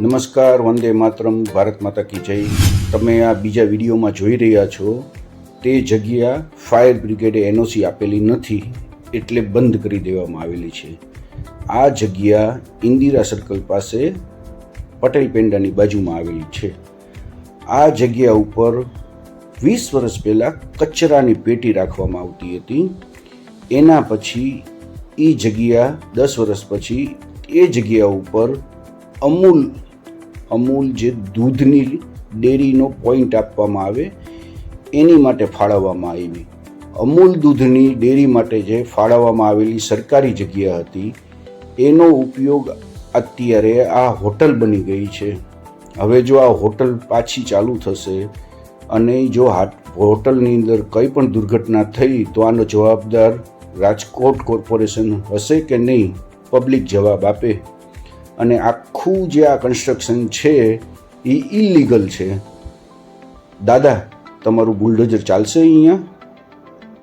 નમસ્કાર, વંદે માતરમ, ભારત માતા કી જય. તમે આ બીજા વિડીયોમાં જોઈ રહ્યા છો તે જગ્યા ફાયર બ્રિગેડે એનઓસી આપેલી નથી એટલે બંધ કરી દેવામાં આવેલી છે. આ જગ્યા ઇન્દિરા સર્કલ પાસે પટેલ પેંડાની બાજુમાં આવેલી છે. આ જગ્યા ઉપર 20 વર્ષ પહેલાં કચરાની પેટી રાખવામાં આવતી હતી. એના પછી એ જગ્યા 10 વર્ષ પછી એ જગ્યા ઉપર અમૂલ જે દૂધની ડેરીનો પોઈન્ટ આપવામાં આવે એની માટે ફાળવવામાં આવી. અમૂલ દૂધની ડેરી માટે જે ફાળવવામાં આવેલી સરકારી જગ્યા હતી એનો ઉપયોગ અત્યારે આ હોટલ બની ગઈ છે. હવે જો આ હોટલ પાછી ચાલુ થશે અને જો હોટલની અંદર કંઈ પણ દુર્ઘટના થઈ તો આનો જવાબદાર રાજકોટ કોર્પોરેશન હશે કે નહીં, પબ્લિક જવાબ આપે. અને આખું જે આ કન્સ્ટ્રક્શન છે એ ઇલીગલ છે. દાદા, તમારું બુલડોઝર ચાલશે અહીંયા?